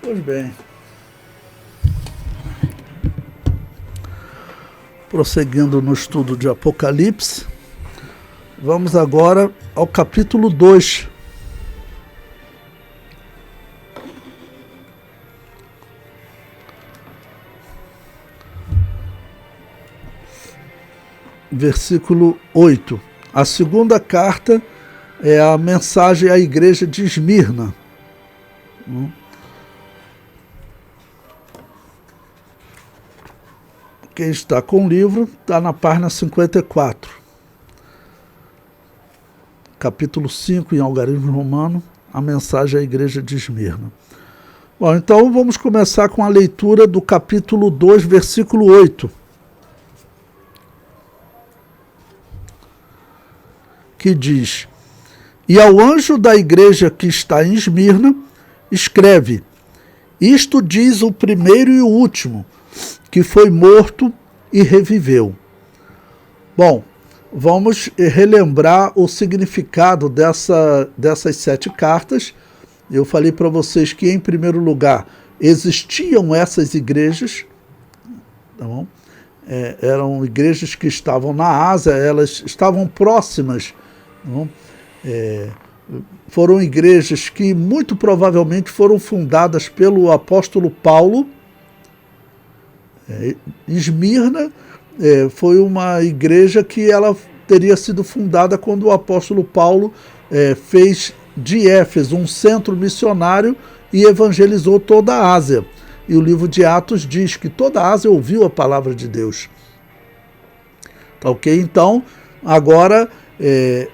Pois bem, prosseguindo no estudo de Apocalipse, vamos agora ao capítulo 2. Versículo 8. A segunda carta é a mensagem à igreja de Esmirna. Quem está com o livro está na página 54. Capítulo 5, em Algarismo Romano, a mensagem à igreja de Esmirna. Bom, então vamos começar com a leitura do capítulo 2, versículo 8. Que diz: E ao anjo da igreja que está em Esmirna, escreve: Isto diz o primeiro e o último, que foi morto e reviveu. Bom, vamos relembrar o significado dessas 7 cartas. Eu falei para vocês que, em primeiro lugar, existiam essas igrejas, tá bom? Eram igrejas que estavam na Ásia, elas estavam próximas, tá bom? Foram igrejas que muito provavelmente foram fundadas pelo apóstolo Paulo. Esmirna foi uma igreja que ela teria sido fundada quando o apóstolo Paulo fez de Éfeso um centro missionário e evangelizou toda a Ásia. E o livro de Atos diz que toda a Ásia ouviu a palavra de Deus. Tá ok? Então, agora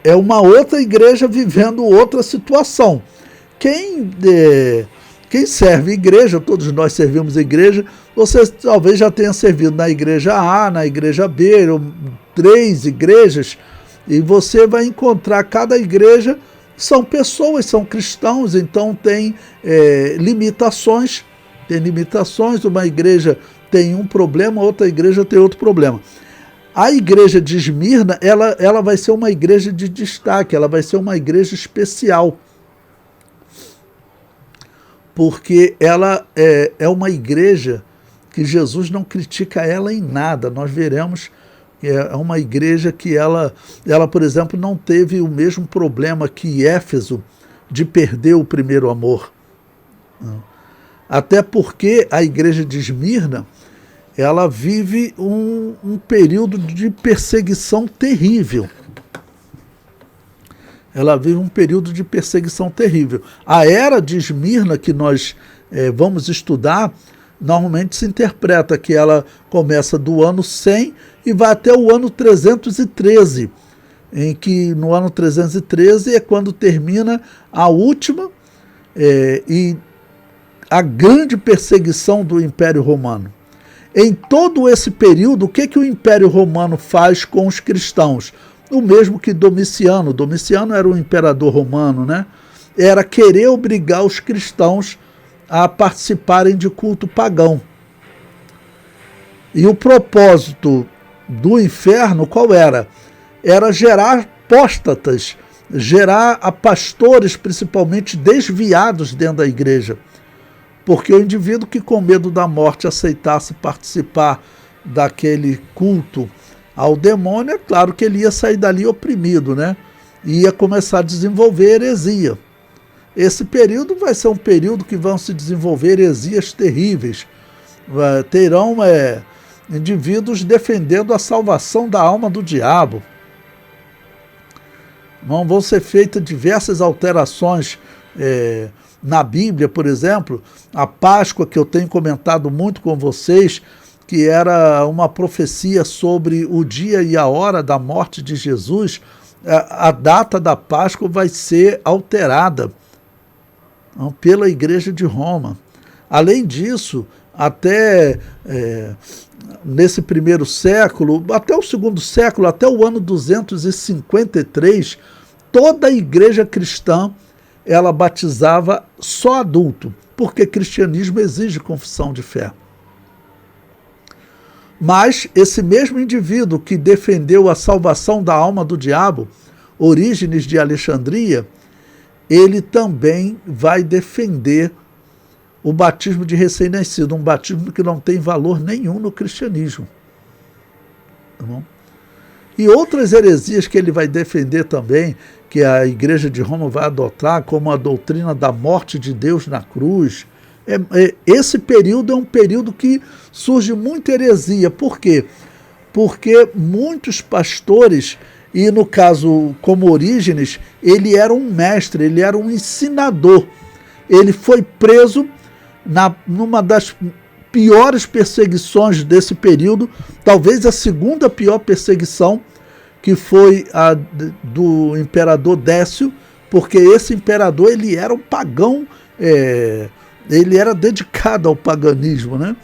é uma outra igreja vivendo outra situação. Quem serve igreja, todos nós servimos igreja, você talvez já tenha servido na igreja A, na igreja B, 3 igrejas, e você vai encontrar cada igreja, são pessoas, são cristãos, então tem limitações, uma igreja tem um problema, outra igreja tem outro problema. A igreja de Esmirna, ela vai ser uma igreja de destaque, ela vai ser uma igreja especial, porque ela é uma igreja que Jesus não critica ela em nada. Nós veremos que é uma igreja que ela, por exemplo, não teve o mesmo problema que Éfeso de perder o primeiro amor. Até porque a igreja de Esmirna, ela vive um período de perseguição terrível. Ela vive um período de perseguição terrível. A era de Esmirna, que nós vamos estudar, normalmente se interpreta que ela começa do ano 100 e vai até o ano 313, em que no ano 313 é quando termina a última e a grande perseguição do Império Romano. Em todo esse período, o que o Império Romano faz com os cristãos? O mesmo que Domiciano. Domiciano era um imperador romano, né? Era querer obrigar os cristãos a participarem de culto pagão. E o propósito do inferno qual era? Era gerar apóstatas, gerar pastores principalmente desviados dentro da igreja. Porque o indivíduo que com medo da morte aceitasse participar daquele culto ao demônio, é claro que ele ia sair dali oprimido, né? E ia começar a desenvolver heresia. Esse período vai ser um período que vão se desenvolver heresias terríveis. Terão indivíduos defendendo a salvação da alma do diabo. Vão ser feitas diversas alterações na Bíblia, por exemplo, a Páscoa, que eu tenho comentado muito com vocês, que era uma profecia sobre o dia e a hora da morte de Jesus, a data da Páscoa vai ser alterada pela Igreja de Roma. Além disso, até nesse primeiro século, até o segundo século, até o ano 253, toda a igreja cristã ela batizava só adulto, porque cristianismo exige confissão de fé. Mas esse mesmo indivíduo que defendeu a salvação da alma do diabo, Orígenes de Alexandria, ele também vai defender o batismo de recém-nascido, um batismo que não tem valor nenhum no cristianismo. Tá bom? E outras heresias que ele vai defender também, que a Igreja de Roma vai adotar, como a doutrina da morte de Deus na cruz. Esse período é um período que surge muita heresia. Por quê? Porque muitos pastores, e no caso como Orígenes, ele era um mestre, ele era um ensinador. Ele foi preso numa das piores perseguições desse período, talvez a segunda pior perseguição, que foi a do imperador Décio, porque esse imperador ele era um pagão, ele era dedicado ao paganismo, né?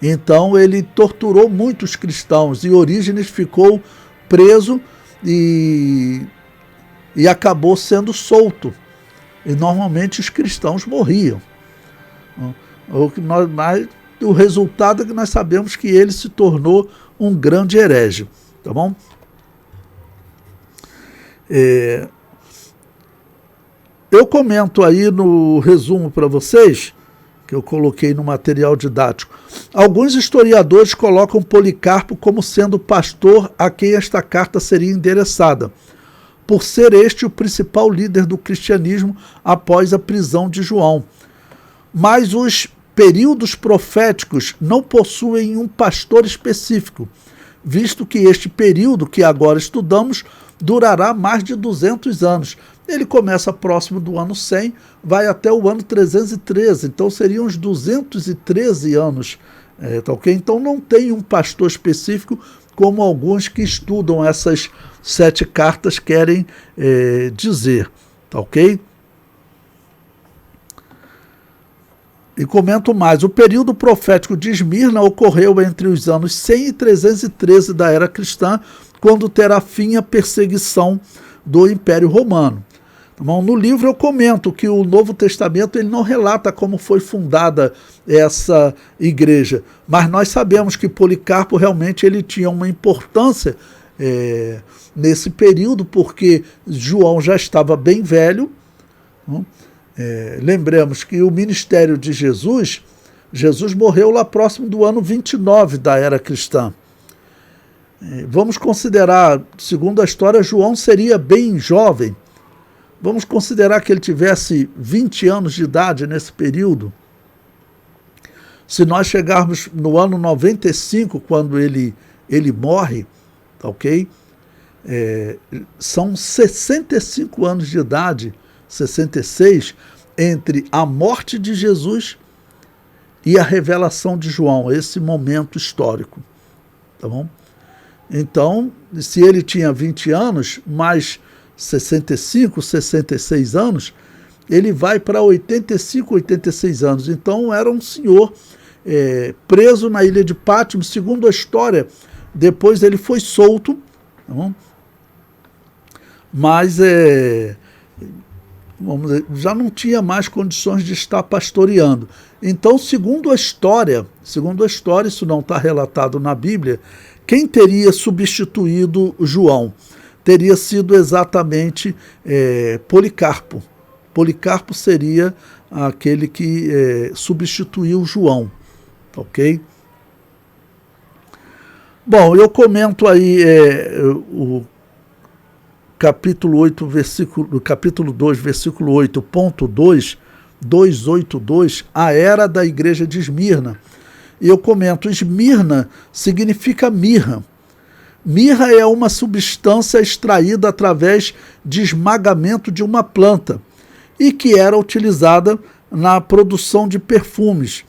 Então ele torturou muitos cristãos e Orígenes ficou preso e acabou sendo solto. E normalmente os cristãos morriam. Mas o resultado é que nós sabemos que ele se tornou um grande herege. Tá bom? Eu comento aí no resumo para vocês, que eu coloquei no material didático. Alguns historiadores colocam Policarpo como sendo o pastor a quem esta carta seria endereçada, por ser este o principal líder do cristianismo após a prisão de João. Mas os períodos proféticos não possuem um pastor específico, visto que este período que agora estudamos durará mais de 200 anos. Ele começa próximo do ano 100, vai até o ano 313, então seriam uns 213 anos. Tá ok? Então não tem um pastor específico, como alguns que estudam essas 7 cartas querem dizer. Tá ok? E comento mais, o período profético de Esmirna ocorreu entre os anos 100 e 313 da era cristã, quando terá fim a perseguição do Império Romano. Então, no livro eu comento que o Novo Testamento ele não relata como foi fundada essa igreja, mas nós sabemos que Policarpo realmente ele tinha uma importância nesse período, porque João já estava bem velho. Lembremos que o ministério de Jesus morreu lá próximo do ano 29 da era cristã. Vamos considerar, segundo a história, João seria bem jovem. Vamos considerar que ele tivesse 20 anos de idade nesse período. Se nós chegarmos no ano 95, quando ele morre, tá ok? São 65 anos de idade, 66, entre a morte de Jesus e a revelação de João, esse momento histórico. Tá bom? Então, se ele tinha 20 anos, mais 65, 66 anos, ele vai para 85, 86 anos. Então, era um senhor preso na ilha de Patmos, segundo a história. Depois ele foi solto, tá bom? Mas vamos dizer, já não tinha mais condições de estar pastoreando. Então, segundo a história, isso não está relatado na Bíblia, quem teria substituído João? Teria sido exatamente Policarpo. Policarpo seria aquele que substituiu João, ok? Bom, eu comento aí o capítulo 8, capítulo 2, versículo 8, ponto 2, 282, a era da igreja de Esmirna. E eu comento, Esmirna significa mirra. Mirra é uma substância extraída através de esmagamento de uma planta e que era utilizada na produção de perfumes.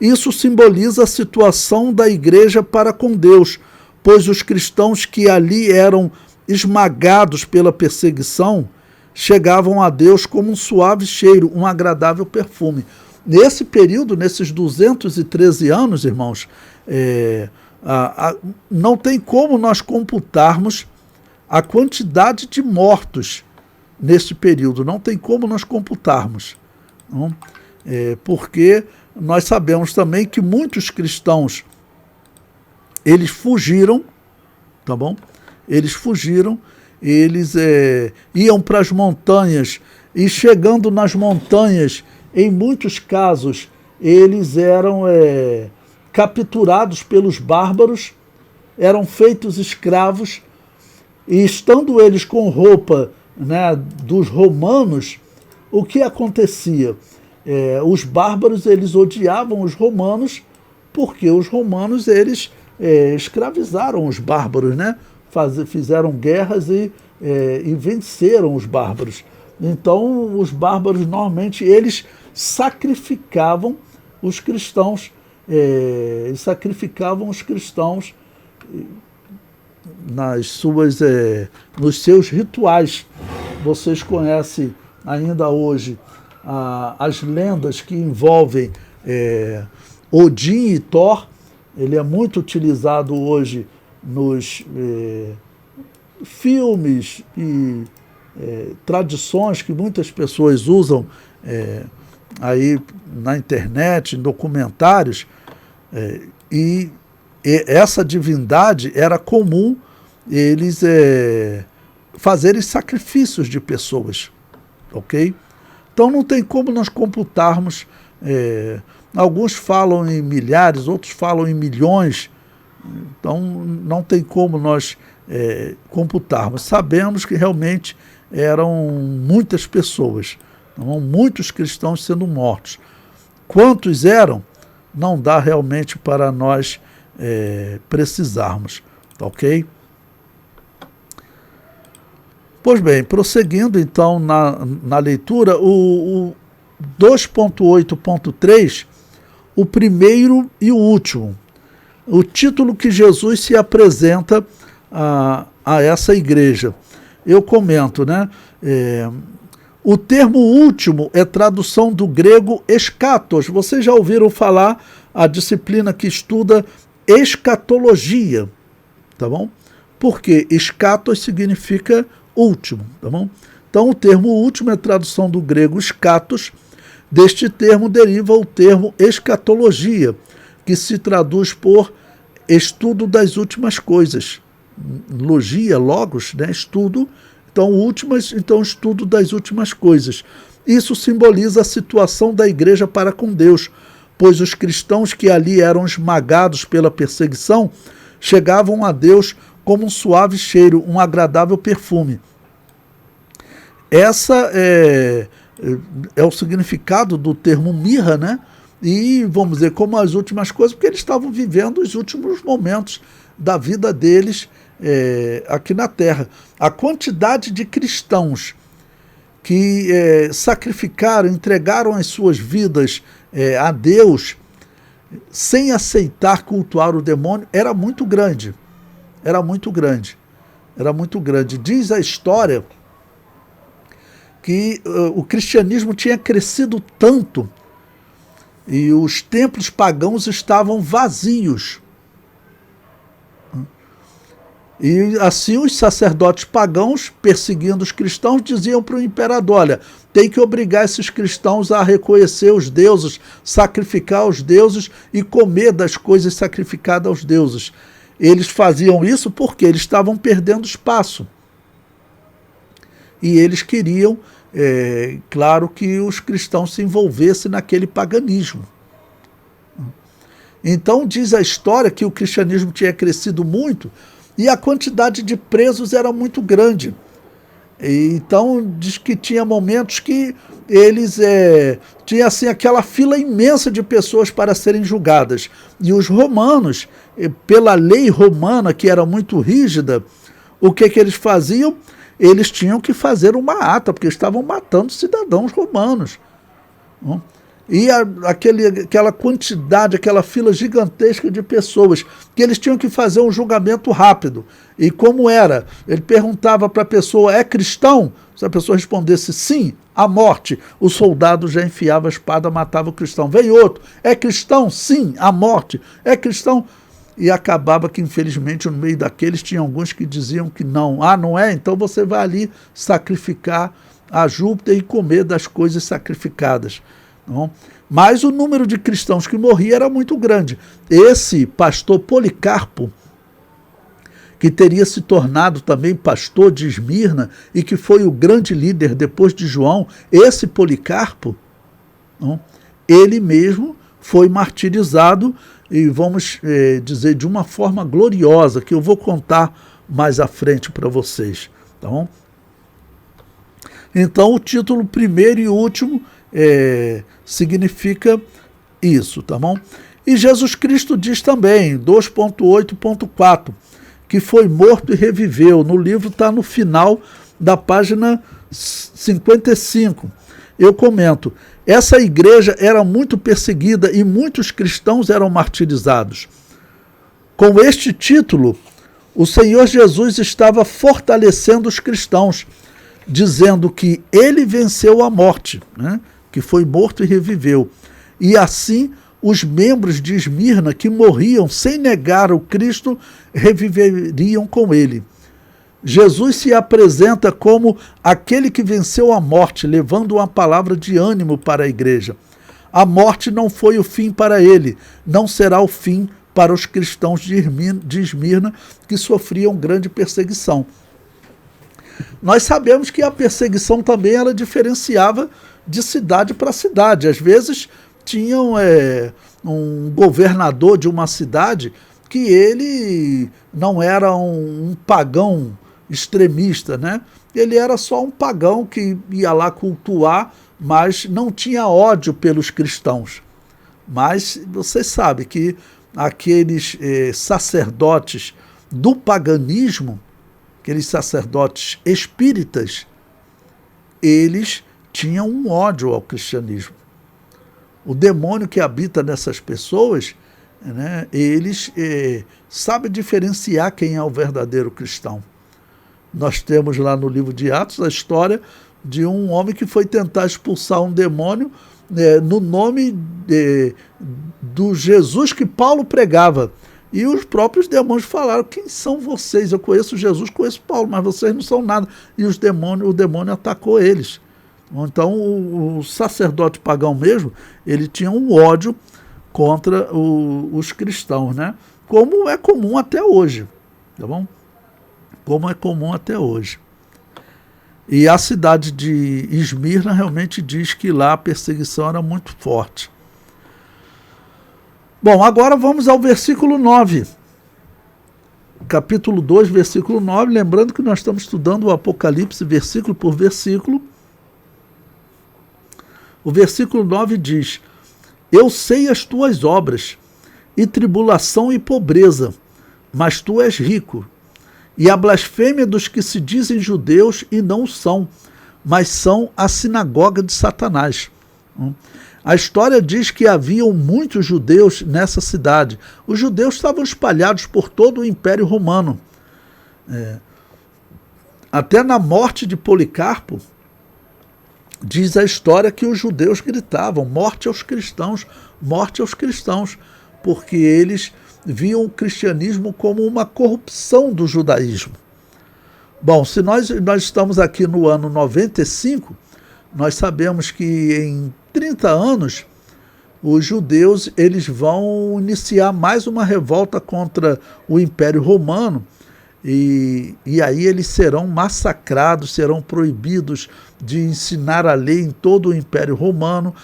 Isso simboliza a situação da igreja para com Deus, pois os cristãos que ali eram esmagados pela perseguição chegavam a Deus como um suave cheiro, um agradável perfume. Nesse período, nesses 213 anos, irmãos, não tem como nós computarmos a quantidade de mortos neste período, não tem como nós computarmos, não? Porque nós sabemos também que muitos cristãos, eles fugiram, tá bom? Eles fugiram, eles iam para as montanhas, e chegando nas montanhas, em muitos casos, eles eram capturados pelos bárbaros, eram feitos escravos, e estando eles com roupa, né, dos romanos, o que acontecia? Os bárbaros, eles odiavam os romanos, porque os romanos, eles escravizaram os bárbaros, né? Fizeram guerras e venceram os bárbaros. Então, os bárbaros, normalmente, eles sacrificavam os cristãos, nos seus rituais. Vocês conhecem ainda hoje as lendas que envolvem Odin e Thor. Ele é muito utilizado hoje nos filmes e tradições que muitas pessoas usam aí na internet, em documentários, e essa divindade era comum eles fazerem sacrifícios de pessoas, ok? Então não tem como nós computarmos, alguns falam em milhares, outros falam em milhões, então não tem como nós computarmos. Sabemos que realmente eram muitas pessoas, muitos cristãos sendo mortos. Quantos eram? Não dá realmente para nós precisarmos, ok? Pois bem, prosseguindo então na leitura, o 2.8.3, o primeiro e o último, o título que Jesus se apresenta a essa igreja. Eu comento, né? O termo último é tradução do grego eschatos. Vocês já ouviram falar a disciplina que estuda escatologia, tá bom? Porque eschatos significa último, tá bom? Então o termo último é tradução do grego eschatos. Deste termo deriva o termo escatologia, que se traduz por estudo das últimas coisas. Logia, logos, né? Estudo. Então, estudo das últimas coisas. Isso simboliza a situação da igreja para com Deus, pois os cristãos que ali eram esmagados pela perseguição chegavam a Deus como um suave cheiro, um agradável perfume. Essa é o significado do termo mirra, né? E, vamos dizer, como as últimas coisas, porque eles estavam vivendo os últimos momentos da vida deles aqui na Terra. A quantidade de cristãos que sacrificaram, entregaram as suas vidas a Deus, sem aceitar cultuar o demônio, era muito grande. Era muito grande. Era muito grande. Diz a história que o cristianismo tinha crescido tanto e os templos pagãos estavam vazios. E assim os sacerdotes pagãos, perseguindo os cristãos, diziam para o imperador: olha, tem que obrigar esses cristãos a reconhecer os deuses, sacrificar os deuses e comer das coisas sacrificadas aos deuses. Eles faziam isso porque eles estavam perdendo espaço. E eles queriam, claro, que os cristãos se envolvessem naquele paganismo. Então diz a história que o cristianismo tinha crescido muito e a quantidade de presos era muito grande. Então diz que tinha momentos que eles tinha assim aquela fila imensa de pessoas para serem julgadas. E os romanos, pela lei romana, que era muito rígida, o que eles faziam? Eles tinham que fazer uma ata, porque estavam matando cidadãos romanos. E aquela quantidade, aquela fila gigantesca de pessoas, que eles tinham que fazer um julgamento rápido. E como era? Ele perguntava para a pessoa: é cristão? Se a pessoa respondesse sim, a morte. O soldado já enfiava a espada, matava o cristão. Vem outro: é cristão? Sim, a morte. É cristão? E acabava que, infelizmente, no meio daqueles tinha alguns que diziam que não. Ah, não é? Então você vai ali sacrificar a Júpiter e comer das coisas sacrificadas. Não? Mas o número de cristãos que morria era muito grande. Esse pastor Policarpo, que teria se tornado também pastor de Esmirna e que foi o grande líder depois de João, esse Policarpo, não? Ele mesmo foi martirizado, e vamos dizer de uma forma gloriosa, que eu vou contar mais à frente para vocês. Tá bom? Então o título primeiro e último significa isso, tá bom? E Jesus Cristo diz também, 2.8.4, que foi morto e reviveu. No livro está no final da página 55. Eu comento, essa igreja era muito perseguida e muitos cristãos eram martirizados. Com este título, o Senhor Jesus estava fortalecendo os cristãos, dizendo que ele venceu a morte, né? Que foi morto e reviveu. E assim, os membros de Esmirna que morriam sem negar o Cristo reviveriam com ele. Jesus se apresenta como aquele que venceu a morte, levando uma palavra de ânimo para a igreja. A morte não foi o fim para ele, não será o fim para os cristãos de Esmirna que sofriam grande perseguição. Nós sabemos que a perseguição também ela diferenciava de cidade para cidade. Às vezes tinham um governador de uma cidade que ele não era um pagão extremista, né? Ele era só um pagão que ia lá cultuar, mas não tinha ódio pelos cristãos. Mas você sabe que aqueles sacerdotes do paganismo, aqueles sacerdotes espíritas, eles tinham um ódio ao cristianismo. O demônio que habita nessas pessoas, né, eles sabem diferenciar quem é o verdadeiro cristão. Nós temos lá no livro de Atos a história de um homem que foi tentar expulsar um demônio no nome do Jesus que Paulo pregava. E os próprios demônios falaram, quem são vocês? Eu conheço Jesus, conheço Paulo, mas vocês não são nada. E o demônio atacou eles. Então o sacerdote pagão mesmo, ele tinha um ódio contra os cristãos, né? Como é comum até hoje, tá bom? Como é comum até hoje. E a cidade de Esmirna realmente diz que lá a perseguição era muito forte. Bom, agora vamos ao versículo 9. Capítulo 2, versículo 9. Lembrando que nós estamos estudando o Apocalipse versículo por versículo. O versículo 9 diz: Eu sei as tuas obras, e tribulação e pobreza, mas tu és rico. E a blasfêmia dos que se dizem judeus e não são, mas são a sinagoga de Satanás. A história diz que haviam muitos judeus nessa cidade. Os judeus estavam espalhados por todo o Império Romano. Até na morte de Policarpo, diz a história que os judeus gritavam, morte aos cristãos, porque eles viam o cristianismo como uma corrupção do judaísmo. Bom, se nós estamos aqui no ano 95, nós sabemos que em 30 anos os judeus eles vão iniciar mais uma revolta contra o Império Romano e aí eles serão massacrados, serão proibidos de ensinar a lei em todo o Império Romano,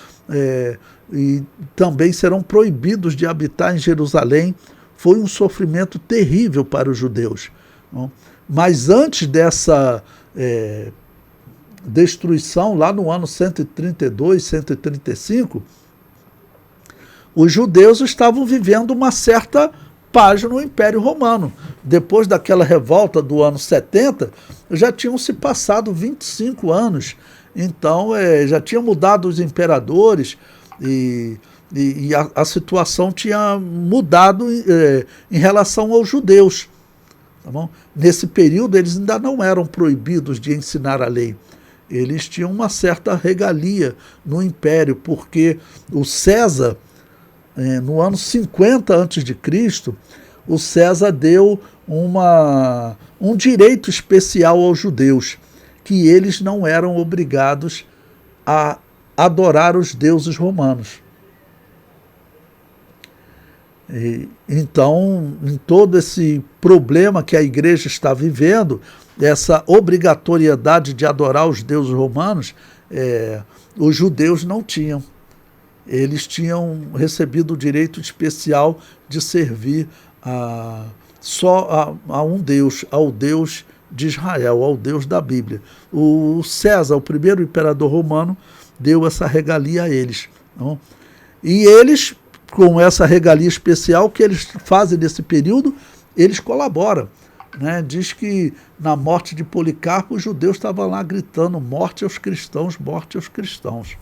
e também serão proibidos de habitar em Jerusalém. Foi um sofrimento terrível para os judeus. Não? Mas antes dessa destruição, lá no ano 132, 135, os judeus estavam vivendo uma certa paz no Império Romano. Depois daquela revolta do ano 70, já tinham se passado 25 anos. Então, já tinham mudado os imperadores e a situação tinha mudado em relação aos judeus. Tá bom? Nesse período, eles ainda não eram proibidos de ensinar a lei. Eles tinham uma certa regalia no Império, porque o César, no ano 50 a.C., o César deu um direito especial aos judeus, que eles não eram obrigados a adorar os deuses romanos. Então, em todo esse problema que a igreja está vivendo, essa obrigatoriedade de adorar os deuses romanos, os judeus não tinham. eles tinham recebido o direito especial de servir só a um Deus, ao Deus de Israel, ao Deus da Bíblia. O César, o primeiro imperador romano, deu essa regalia a eles. Não? E eles, com essa regalia especial, o que eles fazem nesse período, eles colaboram. Né? Diz que na morte de Policarpo, os judeus estavam lá gritando: morte aos cristãos, morte aos cristãos.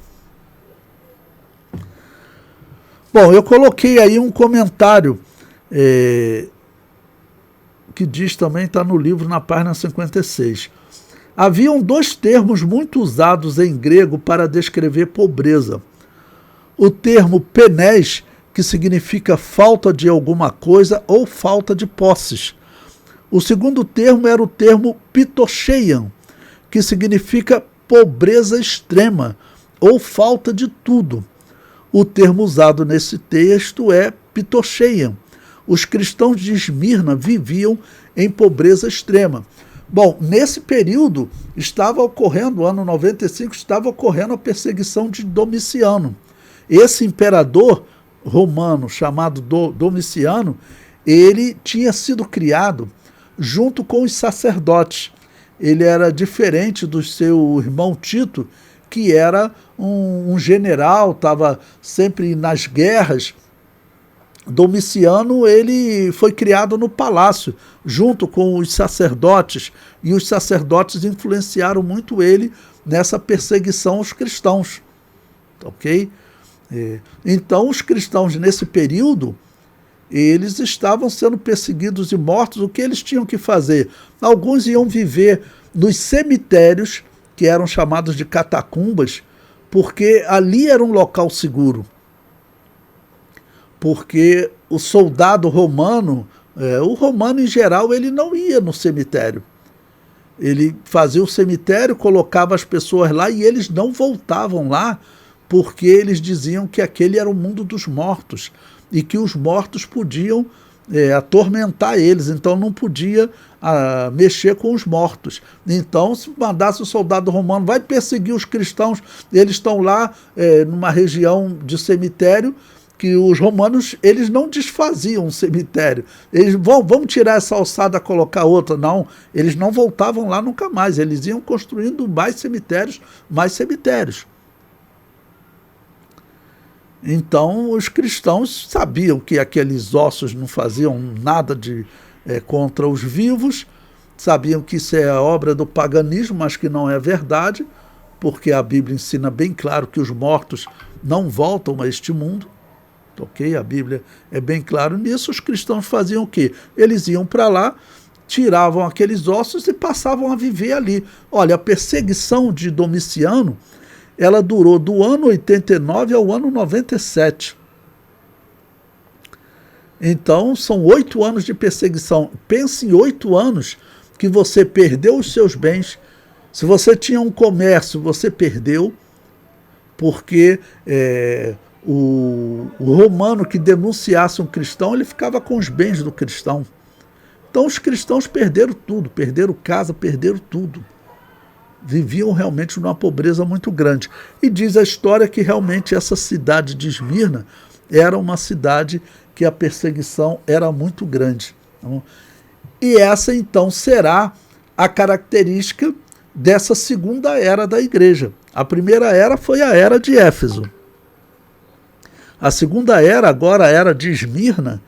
Bom, eu coloquei aí um comentário que diz também, está no livro na página 56. Haviam dois termos muito usados em grego para descrever pobreza. O termo penés, que significa falta de alguma coisa ou falta de posses. O segundo termo era o termo pitocheian, que significa pobreza extrema ou falta de tudo. O termo usado nesse texto é pitocheian. Os cristãos de Esmirna viviam em pobreza extrema. Bom, nesse período estava ocorrendo, ano 95, estava ocorrendo a perseguição de Domiciano. Esse imperador romano chamado Domiciano, ele tinha sido criado junto com os sacerdotes. Ele era diferente do seu irmão Tito, que era um general, estava sempre nas guerras. Domiciano, ele foi criado no palácio, junto com os sacerdotes, e os sacerdotes influenciaram muito ele nessa perseguição aos cristãos. Ok? Então, os cristãos nesse período, eles estavam sendo perseguidos e mortos. O que eles tinham que fazer? Alguns iam viver nos cemitérios, que eram chamados de catacumbas, porque ali era um local seguro. Porque o soldado romano, o romano em geral, ele não ia no cemitério. Ele fazia o cemitério, colocava as pessoas lá e eles não voltavam lá, porque eles diziam que aquele era o mundo dos mortos e que os mortos podiam atormentar eles, então não podia mexer com os mortos. Então, se mandasse o soldado romano, vai perseguir os cristãos, eles estão lá numa região de cemitério, que os romanos, eles não desfaziam o cemitério. Eles vamos tirar essa alçada, colocar outra. Não, eles não voltavam lá nunca mais. Eles iam construindo mais cemitérios, mais cemitérios. Então, os cristãos sabiam que aqueles ossos não faziam nada contra os vivos, sabiam que isso é obra do paganismo, mas que não é verdade, porque a Bíblia ensina bem claro que os mortos não voltam a este mundo. Ok? A Bíblia é bem claro nisso. Os cristãos faziam o quê? Eles iam para lá, tiravam aqueles ossos e passavam a viver ali. Olha, a perseguição de Domiciano, ela durou do ano 89 ao ano 97. Então, são 8 anos de perseguição. Pense em 8 anos que você perdeu os seus bens. Se você tinha um comércio, você perdeu, porque o romano que denunciasse um cristão, ele ficava com os bens do cristão. Então os cristãos perderam tudo, perderam casa, perderam tudo. Viviam realmente numa pobreza muito grande. E diz a história que realmente essa cidade de Esmirna era uma cidade que a perseguição era muito grande. E essa então será a característica dessa segunda era da igreja. A primeira era foi a era de Éfeso. A segunda era, agora a era de Esmirna,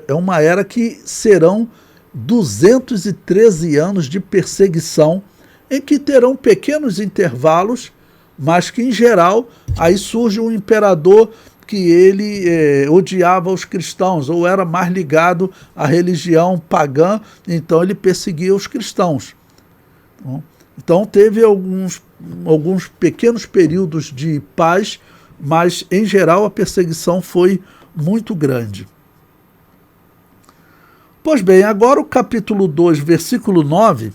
é uma era que serão 213 anos de perseguição, em que terão pequenos intervalos, mas que, em geral, aí surge um imperador que ele odiava os cristãos, ou era mais ligado à religião pagã, então ele perseguia os cristãos. Então teve alguns pequenos períodos de paz, mas, em geral, a perseguição foi muito grande. Pois bem, agora o capítulo 2, versículo 9,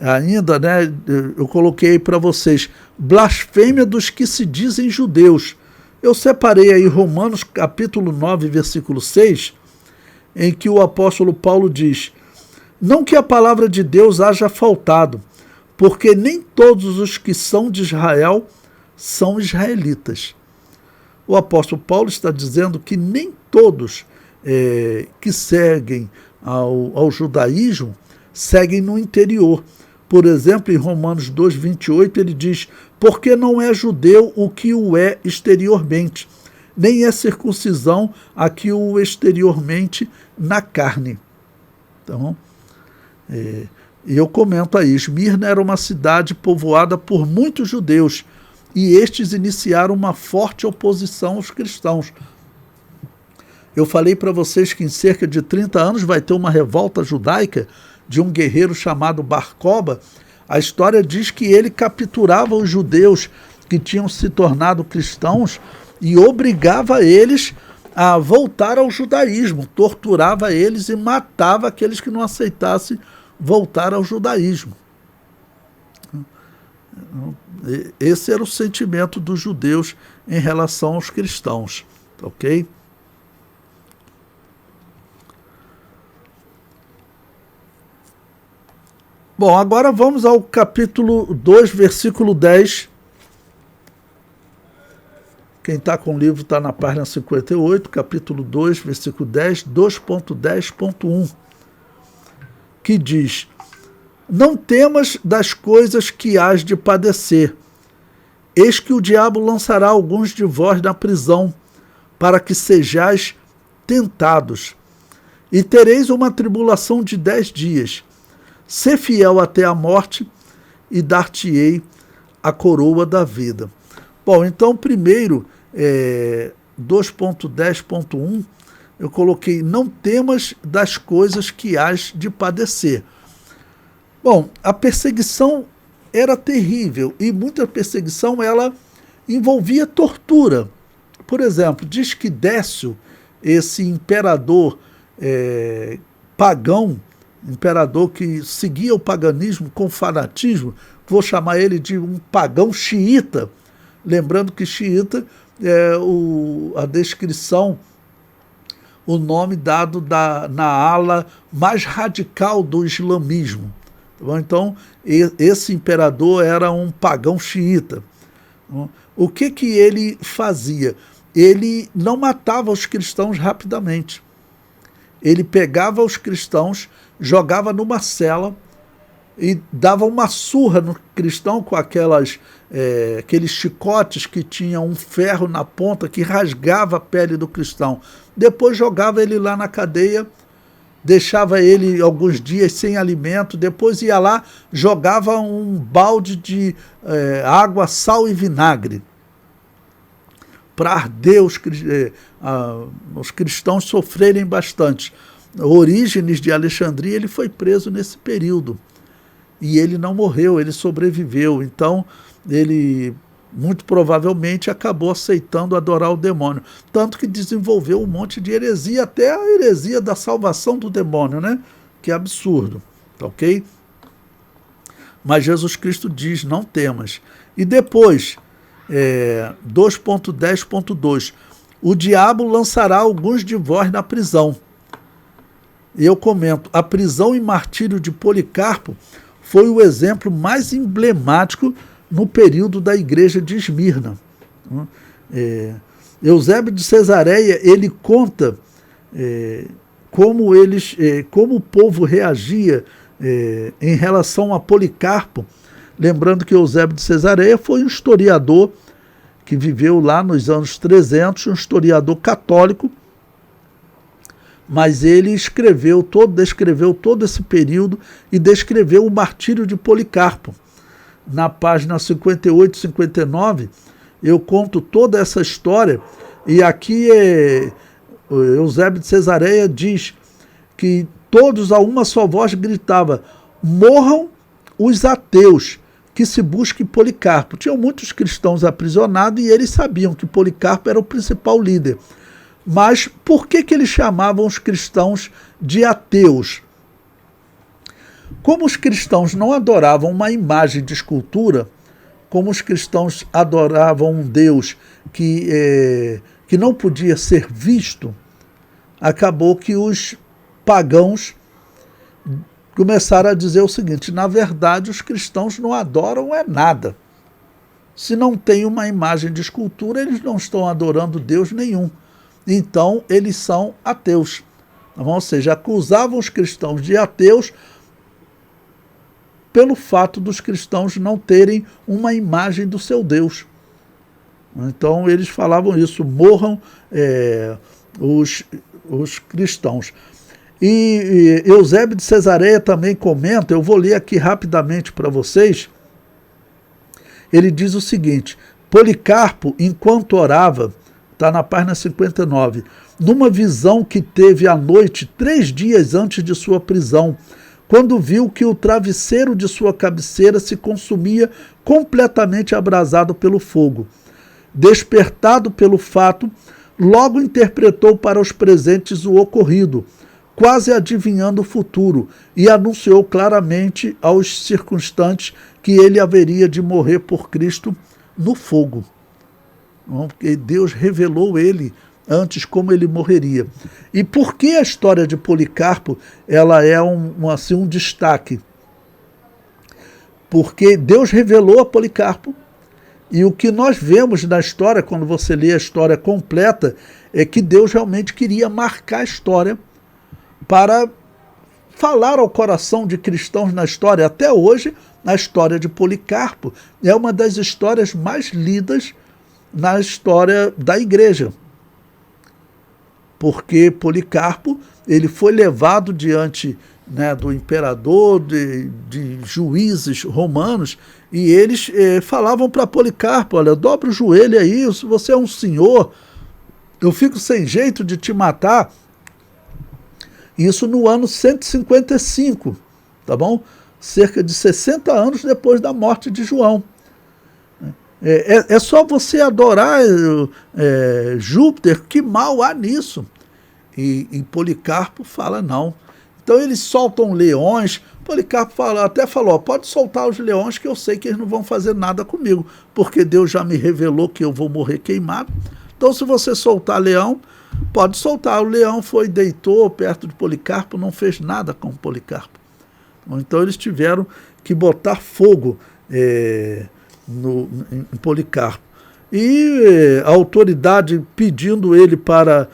ainda, né, eu coloquei para vocês, blasfêmia dos que se dizem judeus. Eu separei aí Romanos capítulo 9, versículo 6, em que o apóstolo Paulo diz: não que a palavra de Deus haja faltado, porque nem todos os que são de Israel são israelitas. o apóstolo Paulo está dizendo que nem todos que seguem ao judaísmo seguem no interior. Por exemplo, em Romanos 2,28, ele diz: porque não é judeu o que o é exteriormente, nem é circuncisão a que o exteriormente na carne. Então, e eu comento aí, Esmirna era uma cidade povoada por muitos judeus, e estes iniciaram uma forte oposição aos cristãos. Eu falei para vocês que em cerca de 30 anos vai ter uma revolta judaica de um guerreiro chamado Bar-Coba. A história diz que ele capturava os judeus que tinham se tornado cristãos e obrigava eles a voltar ao judaísmo, torturava eles e matava aqueles que não aceitassem voltar ao judaísmo. Esse era o sentimento dos judeus em relação aos cristãos, ok? Bom, agora vamos ao capítulo 2, versículo 10. Quem está com o livro está na página 58, capítulo 2, versículo 10, 2.10.1, que diz: não temas das coisas que hás de padecer. Eis que o diabo lançará alguns de vós na prisão, para que sejais tentados. E tereis uma tribulação de 10 dias. Sê fiel até a morte, e dar-te-ei a coroa da vida. Bom, então, primeiro, 2.10.1, eu coloquei: não temas das coisas que hás de padecer. Bom, a perseguição era terrível, e muita perseguição ela envolvia tortura. Por exemplo, diz que Décio, esse imperador pagão, imperador que seguia o paganismo com fanatismo, vou chamar ele de um pagão xiita, lembrando que xiita é a descrição, o nome dado na ala mais radical do islamismo. Então, esse imperador era um pagão xiita. O que ele fazia? Ele não matava os cristãos rapidamente. Ele pegava os cristãos, jogava numa cela e dava uma surra no cristão com aqueles chicotes que tinham um ferro na ponta que rasgava a pele do cristão. Depois jogava ele lá na cadeia, deixava ele alguns dias sem alimento, depois ia lá, jogava um balde de água, sal e vinagre para arder os cristãos sofrerem bastante. Orígenes de Alexandria, ele foi preso nesse período. E ele não morreu, ele sobreviveu. Então, ele muito provavelmente acabou aceitando adorar o demônio. Tanto que desenvolveu um monte de heresia, até a heresia da salvação do demônio, né? Que é absurdo, ok? Mas Jesus Cristo diz: não temas. E depois, 2.10.2, o diabo lançará alguns de vós na prisão. E eu comento: a prisão e martírio de Policarpo foi o exemplo mais emblemático no período da igreja de Esmirna. Eusébio de Cesareia, ele conta como o povo reagia em relação a Policarpo. Lembrando que Eusébio de Cesareia foi um historiador que viveu lá nos anos 300, um historiador católico, mas ele descreveu todo esse período e descreveu o martírio de Policarpo. Na página 58 e 59, eu conto toda essa história, e aqui Eusébio de Cesareia diz que todos a uma só voz gritavam: morram os ateus, que se busque Policarpo. Tinham muitos cristãos aprisionados e eles sabiam que Policarpo era o principal líder. Mas por que eles chamavam os cristãos de ateus? Como os cristãos não adoravam uma imagem de escultura, como os cristãos adoravam um Deus que não podia ser visto, acabou que os pagãos começaram a dizer o seguinte: na verdade, os cristãos não adoram nada. Se não tem uma imagem de escultura, eles não estão adorando Deus nenhum. Então, eles são ateus. Ou seja, acusavam os cristãos de ateus pelo fato dos cristãos não terem uma imagem do seu Deus. Então, eles falavam isso, morram os cristãos. E Eusébio de Cesareia também comenta, eu vou ler aqui rapidamente para vocês. Ele diz o seguinte: Policarpo, enquanto orava, está na página 59, numa visão que teve à noite, 3 dias antes de sua prisão, quando viu que o travesseiro de sua cabeceira se consumia completamente abrasado pelo fogo. Despertado pelo fato, logo interpretou para os presentes o ocorrido, quase adivinhando o futuro, e anunciou claramente aos circunstantes que ele haveria de morrer por Cristo no fogo. Porque Deus revelou ele antes como ele morreria. E por que a história de Policarpo ela é um destaque? Porque Deus revelou a Policarpo, e o que nós vemos na história, quando você lê a história completa, é que Deus realmente queria marcar a história para falar ao coração de cristãos na história. Até hoje, a história de Policarpo é uma das histórias mais lidas na história da igreja. Porque Policarpo ele foi levado diante, né, do imperador, de juízes romanos, e eles falavam para Policarpo: olha, dobra o joelho aí, se você é um senhor, eu fico sem jeito de te matar. Isso no ano 155, tá bom? Cerca de 60 anos depois da morte de João. É só você adorar Júpiter, que mal há nisso? E Policarpo fala não. Então eles soltam leões. Policarpo até falou: pode soltar os leões que eu sei que eles não vão fazer nada comigo, porque Deus já me revelou que eu vou morrer queimado. Então se você soltar leão, pode soltar. O leão foi, deitou perto de Policarpo, não fez nada com Policarpo. Então eles tiveram que botar fogo em Policarpo. E a autoridade pedindo ele para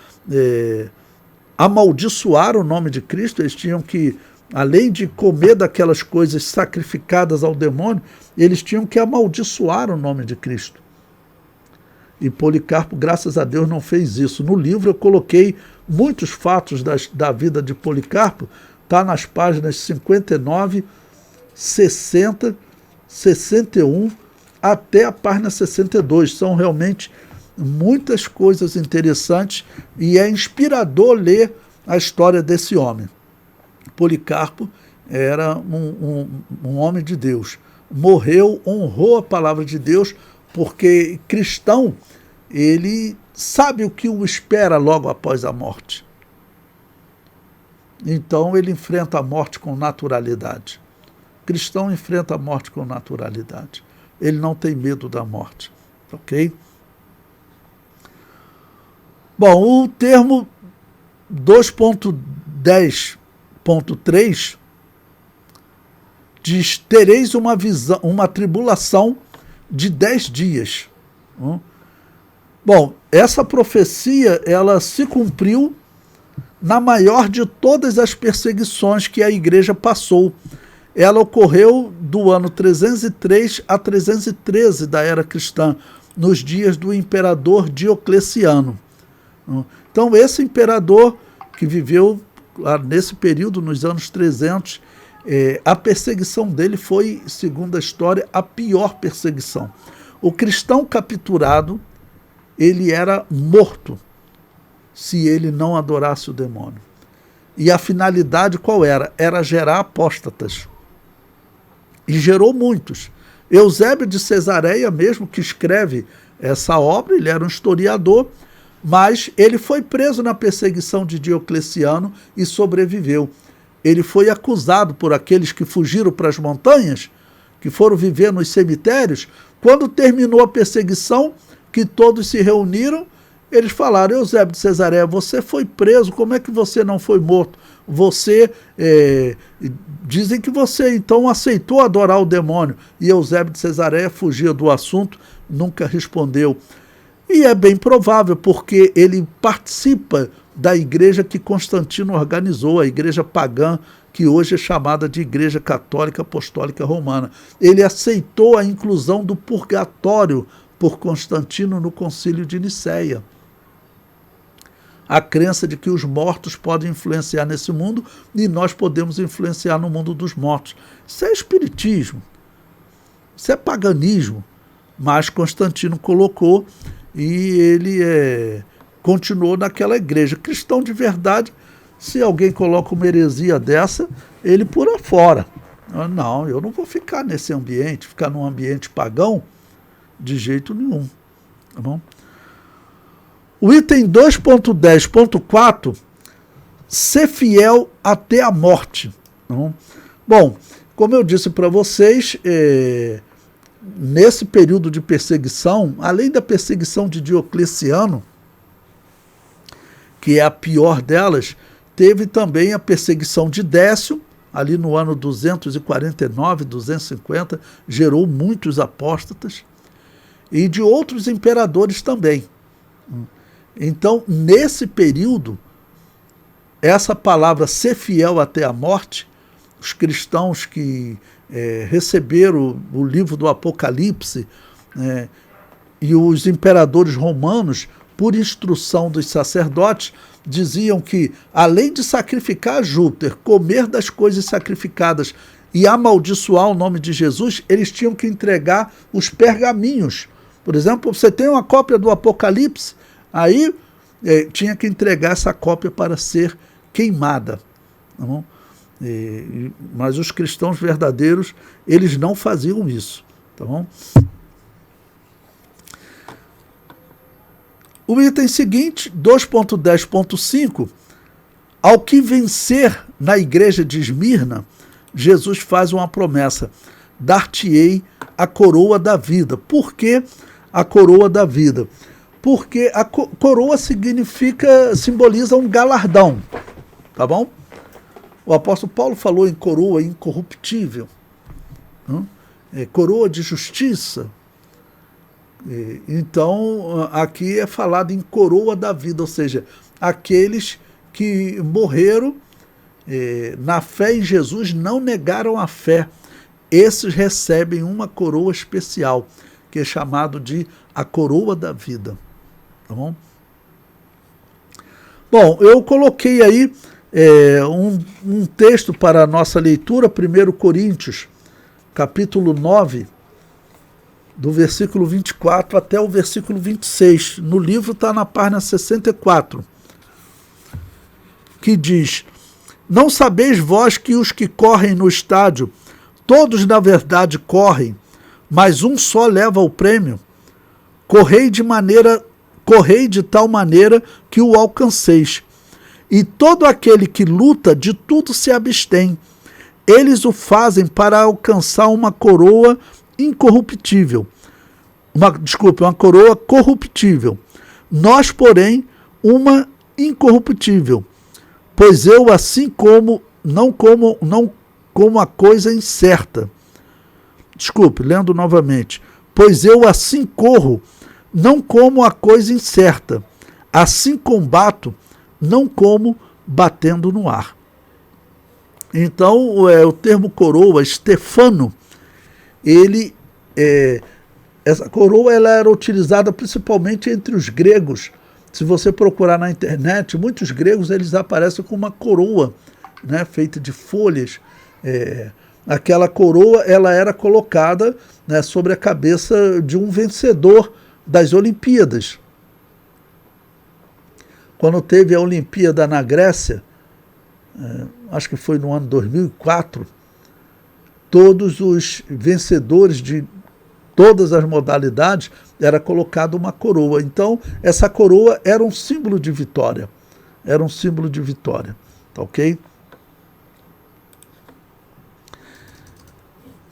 amaldiçoar o nome de Cristo, eles tinham que, além de comer daquelas coisas sacrificadas ao demônio, eles tinham que amaldiçoar o nome de Cristo. E Policarpo, graças a Deus, não fez isso. No livro eu coloquei muitos fatos da vida de Policarpo, está nas páginas 59, 60, 61, até a página 62. São realmente muitas coisas interessantes e é inspirador ler a história desse homem. Policarpo era um homem de Deus. Morreu, honrou a palavra de Deus, porque cristão, ele sabe o que o espera logo após a morte. Então ele enfrenta a morte com naturalidade. Cristão enfrenta a morte com naturalidade. Ele não tem medo da morte. Ok? Bom, o termo 2.10.3 diz: tereis uma tribulação de 10 dias. Bom, essa profecia ela se cumpriu na maior de todas as perseguições que a igreja passou. Ela ocorreu do ano 303 a 313 da era cristã, nos dias do imperador Diocleciano. Então, esse imperador que viveu nesse período, nos anos 300, a perseguição dele foi, segundo a história, a pior perseguição. O cristão capturado, ele era morto se ele não adorasse o demônio. E a finalidade qual era? Era gerar apóstatas. E gerou muitos. Eusébio de Cesareia mesmo, que escreve essa obra, ele era um historiador, mas ele foi preso na perseguição de Diocleciano e sobreviveu. Ele foi acusado por aqueles que fugiram para as montanhas, que foram viver nos cemitérios. Quando terminou a perseguição, que todos se reuniram, eles falaram: Eusébio de Cesareia, você foi preso, como é que você não foi morto? Dizem que você então aceitou adorar o demônio. E Eusébio de Cesareia fugia do assunto, nunca respondeu. E é bem provável, porque ele participa da igreja que Constantino organizou, a igreja pagã, que hoje é chamada de Igreja Católica Apostólica Romana. Ele aceitou a inclusão do purgatório por Constantino no Concílio de Nicéia. A crença de que os mortos podem influenciar nesse mundo e nós podemos influenciar no mundo dos mortos. Isso é espiritismo, isso é paganismo, mas Constantino colocou e ele continuou naquela igreja. Cristão de verdade, se alguém coloca uma heresia dessa, ele pula fora. Não, eu não vou ficar nesse ambiente, ficar num ambiente pagão, de jeito nenhum. Tá bom? O item 2.10.4, ser fiel até a morte. Tá bom? Bom, como eu disse para vocês, nesse período de perseguição, além da perseguição de Diocleciano, que é a pior delas, teve também a perseguição de Décio, ali no ano 249, 250, gerou muitos apóstatas, e de outros imperadores também. Então, nesse período, essa palavra ser fiel até a morte, os cristãos que receberam o livro do Apocalipse e os imperadores romanos, por instrução dos sacerdotes, diziam que, além de sacrificar a Júpiter, comer das coisas sacrificadas e amaldiçoar o nome de Jesus, eles tinham que entregar os pergaminhos. Por exemplo, você tem uma cópia do Apocalipse, aí tinha que entregar essa cópia para ser queimada. Tá bom? Mas os cristãos verdadeiros, eles não faziam isso. Tá bom? O item seguinte, 2.10.5, ao que vencer na igreja de Esmirna, Jesus faz uma promessa: dar-te-ei a coroa da vida. Por que a coroa da vida? Porque a coroa simboliza um galardão, tá bom? O apóstolo Paulo falou em coroa incorruptível, coroa de justiça. Então, aqui é falado em coroa da vida, ou seja, aqueles que morreram na fé em Jesus, não negaram a fé, esses recebem uma coroa especial, que é chamado de a coroa da vida. Tá bom? Bom, eu coloquei aí um texto para a nossa leitura, 1 Coríntios, capítulo 9, do versículo 24 até o versículo 26. No livro está na página 64, que diz: não sabeis vós que os que correm no estádio, todos na verdade correm, mas um só leva o prêmio? Correi de tal maneira que o alcanceis. E todo aquele que luta, de tudo se abstém. Eles o fazem para alcançar uma coroa incorruptível. Uma coroa corruptível. Nós, porém, uma incorruptível. Pois eu, assim como, não como a coisa incerta. Lendo novamente. Pois eu assim corro, não como a coisa incerta. Assim combato, não como batendo no ar. Então, o termo coroa, Stefano, essa coroa ela era utilizada principalmente entre os gregos. Se você procurar na internet, muitos gregos eles aparecem com uma coroa, né, feita de folhas. Aquela coroa ela era colocada, né, sobre a cabeça de um vencedor das Olimpíadas. Quando teve a Olimpíada na Grécia, acho que foi no ano 2004, todos os vencedores de todas as modalidades era colocada uma coroa. Então, essa coroa era um símbolo de vitória. Era um símbolo de vitória. Tá ok?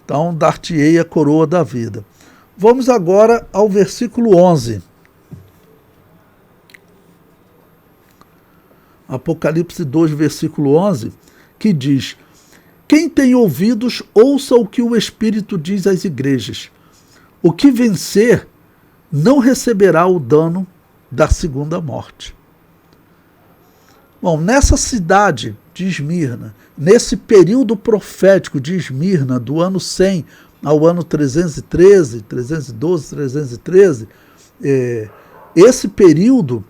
Então, dar-te-ei a coroa da vida. Vamos agora ao versículo 11. Apocalipse 2, versículo 11, que diz: quem tem ouvidos, ouça o que o Espírito diz às igrejas. O que vencer não receberá o dano da segunda morte. Bom, nessa cidade de Esmirna, nesse período profético de Esmirna, do ano 100 ao ano 313, 312, 313, esse período,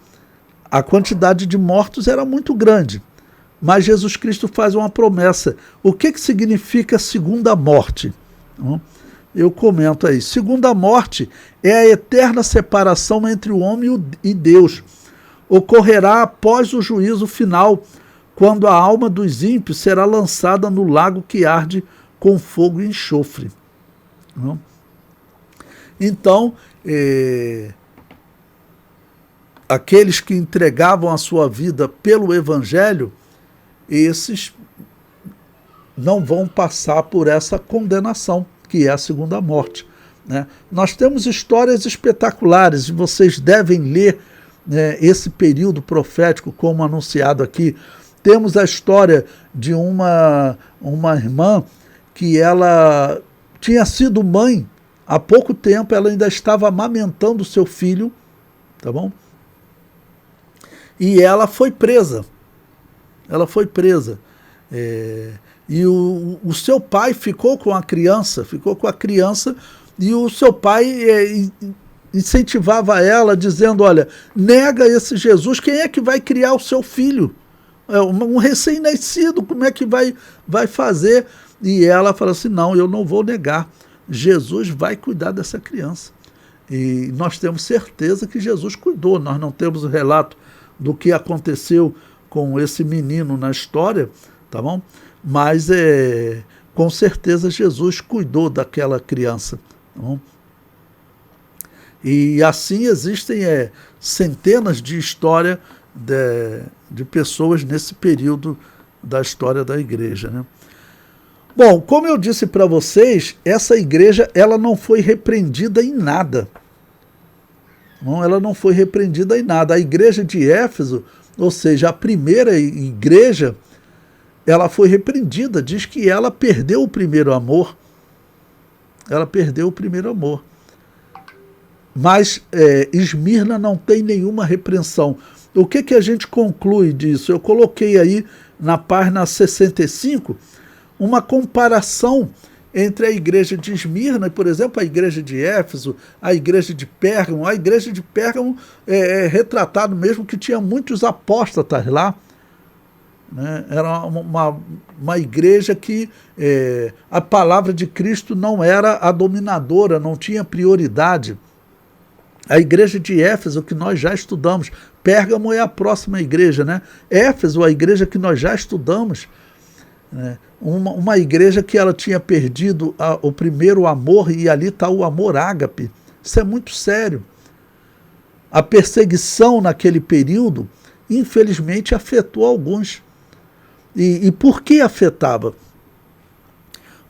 a quantidade de mortos era muito grande. Mas Jesus Cristo faz uma promessa. O que significa segunda morte? Eu comento aí. Segunda morte é a eterna separação entre o homem e Deus. Ocorrerá após o juízo final, quando a alma dos ímpios será lançada no lago que arde com fogo e enxofre. Então, aqueles que entregavam a sua vida pelo Evangelho, esses não vão passar por essa condenação, que é a segunda morte. Nós temos histórias espetaculares, e vocês devem ler esse período profético, como anunciado aqui. Temos a história de uma irmã que ela tinha sido mãe há pouco tempo, ela ainda estava amamentando seu filho, tá bom? E ela foi presa. E o seu pai ficou com a criança, e o seu pai incentivava ela, dizendo, olha, nega esse Jesus, quem é que vai criar o seu filho? Um recém-nascido, como é que vai fazer? E ela fala assim, não, eu não vou negar, Jesus vai cuidar dessa criança. E nós temos certeza que Jesus cuidou, nós não temos o relato do que aconteceu com esse menino na história, tá bom? Mas com certeza Jesus cuidou daquela criança, tá bom? E assim existem centenas de histórias de pessoas nesse período da história da igreja, né? Bom, como eu disse para vocês, essa igreja ela não foi repreendida em nada. Não, ela não foi repreendida em nada. A igreja de Éfeso, ou seja, a primeira igreja, ela foi repreendida. Diz que ela perdeu o primeiro amor. Ela perdeu o primeiro amor. Mas Esmirna não tem nenhuma repreensão. O que a gente conclui disso? Eu coloquei aí na página 65 uma comparação entre a igreja de Esmirna e, por exemplo, a igreja de Éfeso, a igreja de Pérgamo. A igreja de Pérgamo é retratado mesmo que tinha muitos apóstatas lá. Né? Era uma igreja que a palavra de Cristo não era a dominadora, não tinha prioridade. A igreja de Éfeso, que nós já estudamos, Pérgamo é a próxima igreja, né? Éfeso, a igreja que nós já estudamos, né? Uma igreja que ela tinha perdido o primeiro amor, e ali está o amor ágape. Isso é muito sério. A perseguição naquele período, infelizmente, afetou alguns. E por que afetava?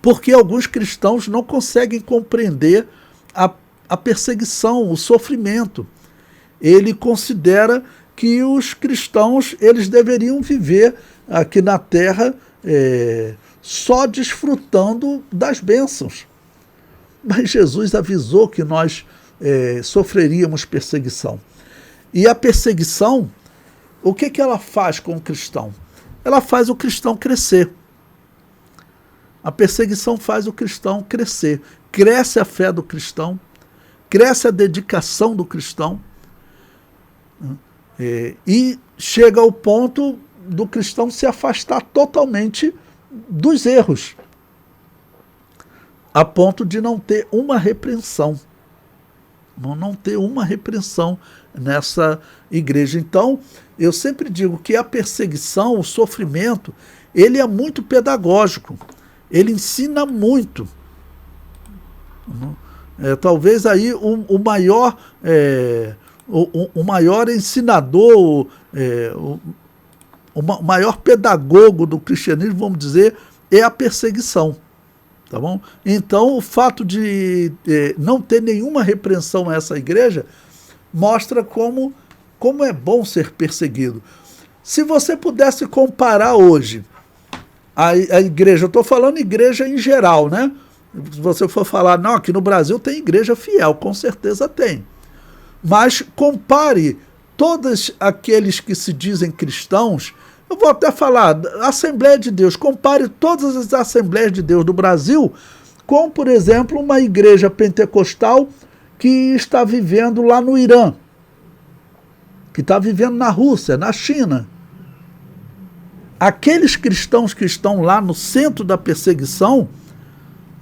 Porque alguns cristãos não conseguem compreender a perseguição, o sofrimento. Ele considera que os cristãos eles deveriam viver aqui na terra só desfrutando das bênçãos. Mas Jesus avisou que nós sofreríamos perseguição. E a perseguição, o que ela faz com o cristão? Ela faz o cristão crescer. A perseguição faz o cristão crescer. Cresce a fé do cristão, cresce a dedicação do cristão, e chega ao ponto do cristão se afastar totalmente dos erros, a ponto de não ter uma repreensão. Não ter uma repreensão nessa igreja. Então, eu sempre digo que a perseguição, o sofrimento, ele é muito pedagógico. Ele ensina muito. Talvez aí o maior ensinador, o maior pedagogo do cristianismo, vamos dizer, é a perseguição. Tá bom? Então, o fato de não ter nenhuma repreensão a essa igreja mostra como é bom ser perseguido. Se você pudesse comparar hoje a igreja, eu estou falando igreja em geral, né? Se você for falar, não, aqui no Brasil tem igreja fiel, com certeza tem. Mas compare todos aqueles que se dizem cristãos, eu vou até falar, Assembleia de Deus, compare todas as Assembleias de Deus do Brasil com, por exemplo, uma igreja pentecostal que está vivendo lá no Irã, que está vivendo na Rússia, na China. Aqueles cristãos que estão lá no centro da perseguição,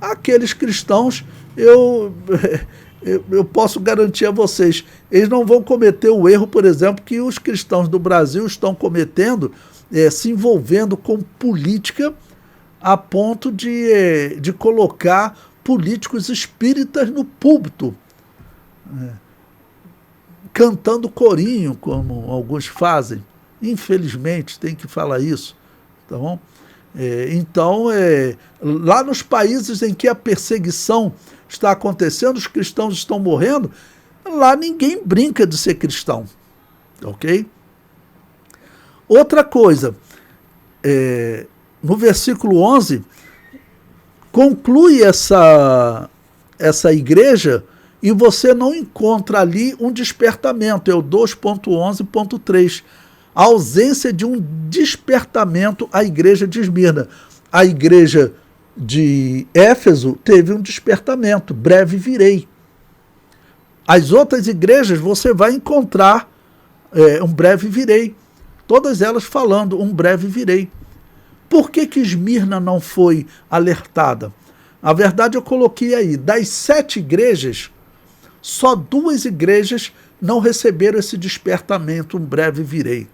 aqueles cristãos, eu posso garantir a vocês, eles não vão cometer o erro, por exemplo, que os cristãos do Brasil estão cometendo, se envolvendo com política a ponto de colocar políticos espíritas no púlpito, cantando corinho, como alguns fazem. Infelizmente, tem que falar isso. Tá bom? Então, lá nos países em que a perseguição está acontecendo, os cristãos estão morrendo, lá ninguém brinca de ser cristão. Ok? Outra coisa, no versículo 11, conclui essa igreja e você não encontra ali um despertamento, é o 2.11.3, a ausência de um despertamento à igreja de Esmirna. A igreja de Éfeso teve um despertamento, breve virei. As outras igrejas você vai encontrar um breve virei, todas elas falando um breve virei. Por que Esmirna não foi alertada? Na verdade, eu coloquei aí, das 7 igrejas, só 2 igrejas não receberam esse despertamento, um breve virei.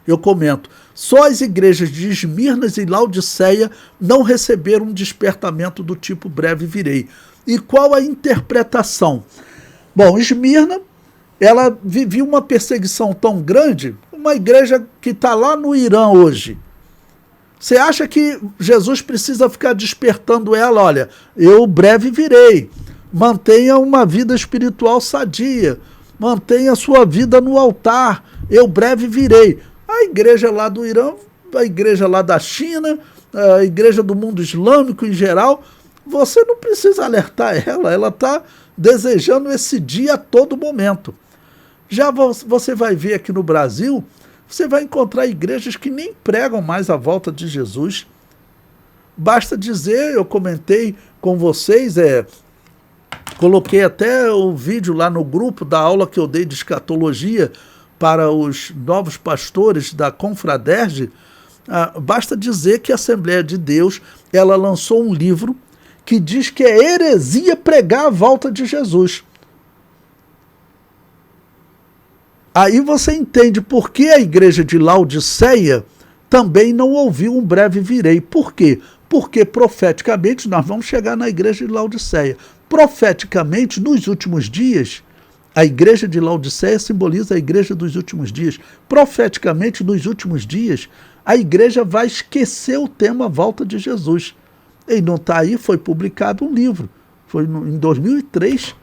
Eu comento, só as igrejas de Esmirna e Laodiceia não receberam um despertamento do tipo breve virei. E qual a interpretação? Bom, Esmirna, ela vivia uma perseguição tão grande, uma igreja que está lá no Irã hoje. Você acha que Jesus precisa ficar despertando ela? Olha, eu breve virei. Mantenha uma vida espiritual sadia. Mantenha a sua vida no altar. Eu breve virei. A igreja lá do Irã, a igreja lá da China, a igreja do mundo islâmico em geral, você não precisa alertar ela está desejando esse dia a todo momento. Já você vai ver aqui no Brasil, você vai encontrar igrejas que nem pregam mais a volta de Jesus. Basta dizer, eu comentei com vocês, coloquei até o vídeo lá no grupo da aula que eu dei de escatologia para os novos pastores da Confraderge. Basta dizer que a Assembleia de Deus, ela lançou um livro que diz que é heresia pregar a volta de Jesus. Aí você entende por que a igreja de Laodiceia também não ouviu um breve virei. Por quê? Porque profeticamente, nós vamos chegar na igreja de Laodiceia, profeticamente, nos últimos dias, a igreja de Laodiceia simboliza a igreja dos últimos dias. Profeticamente, nos últimos dias, a igreja vai esquecer o tema volta de Jesus. E não está aí, foi publicado um livro. Em 2003,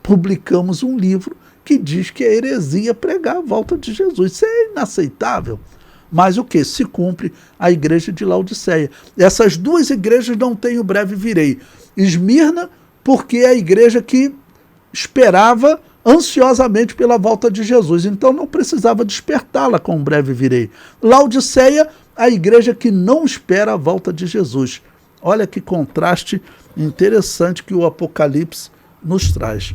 publicamos um livro que diz que é heresia pregar a volta de Jesus. Isso é inaceitável. Mas o que? Se cumpre a igreja de Laodiceia. Essas 2 igrejas não têm o breve virei. Esmirna, porque é a igreja que esperava ansiosamente pela volta de Jesus, então não precisava despertá-la com um breve virei. Laodiceia, a igreja que não espera a volta de Jesus. Olha que contraste interessante que o Apocalipse nos traz.